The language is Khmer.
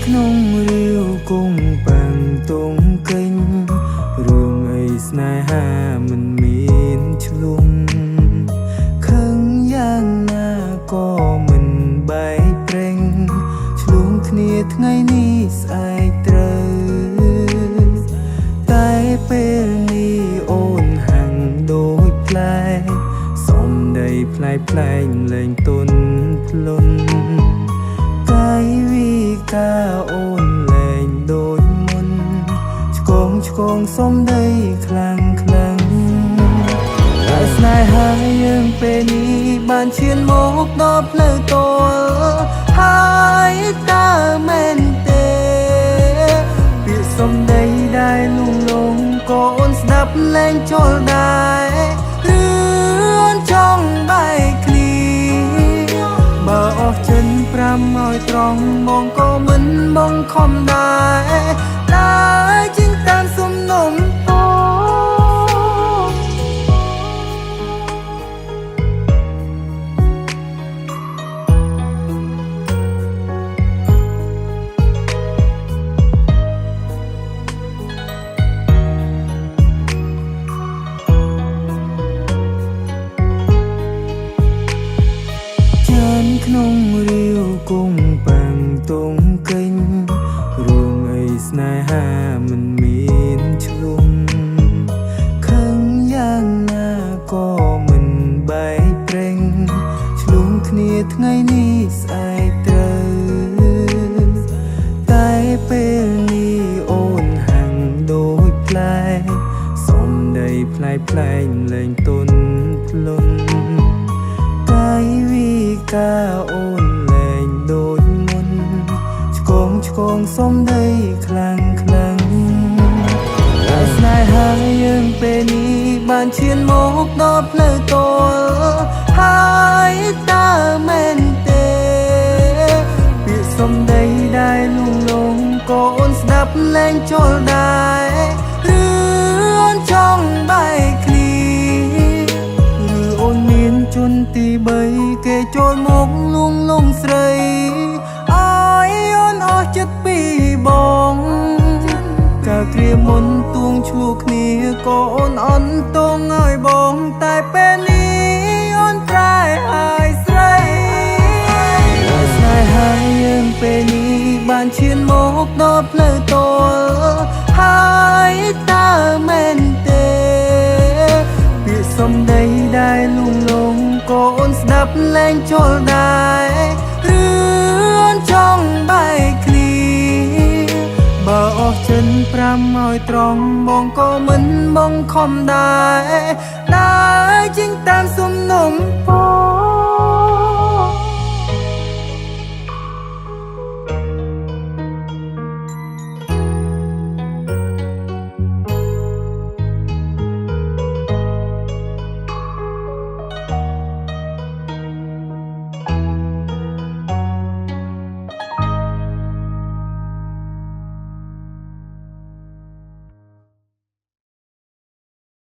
ក្នុងរាវគង់បាំងទងកិញរឿងអីស្នេហាមិនមានឆ្លងខឹងយ៉ាងណាក៏មិនបែកប្រេងឆ្លងគ្នាថ្ងៃនេះស្អែកត្រូវតែពេលនេះអូនហាំងដូចផ្លែសំដីផ្លែផ្លែងលែងទុនភ្លុនកាយវិការអូនលែងដូចមុនឆ្កងសំដីខ្លាំងខ្លាំងតែស្នេហាយើងពេលនេះបានឈានមកដល់ផ្លូវតលហើយតើមែនទេពាក្យសំដីដែលលួងលងក៏អូនស្ដាប់លែងចូលដែរឬអូនចង់បែកគ្នាបើអស់ចិន5ឲ្យត្រង់មកក៏មិនបងខំដែរតែជាងតាមសំណុំក្នុងរាវគង់បាំងទងកិញរឿងអីស្នេហាមិនមានឆ្លងខឹងយ៉ាងណាក៏មិនបែកប្រេងឆ្លងគ្នាថ្ងៃនេះស្អែកត្រូវតែពេលនេះអូនហាំងដូចផ្លែសំដីផ្លែផ្លែងលែងទុនភ្លុនកាយវិការអូនលែងដូចមុនឆ្កងសំដីខ្លាំងខ្លាំងតែស្នេហាយើងពេលនេះបានឈានមកដល់ផ្លូវតលហើយតើមែនទេពាក្យសំដីដែលលួងលងក៏អូនស្ដាប់លែងចូលដែរឬអូនចង់បែកគ្នាឬអូនមានជនទី3គេចូលមកលួងលងស្រីអើយអូនអស់ចិត្តពីបងកាលគ្រាមុនទួងឆ្លួគ្នាក៏អូនអន់ទងឲ្យបងតែពេលនេះអូនប្រែហើយស្រីស្នេហាយើងពេលនេះបានឈានមកដល់ផ្លូវតលហើយតើមែនទេពាក្យសំដីដែលលួងលងក៏អូនស្ដាប់លែងចូលដែរឬអូនចង់បែកគ្នាបើអស់ចិន5ឲ្យត្រង់បងក៏មិនបងខំដែរ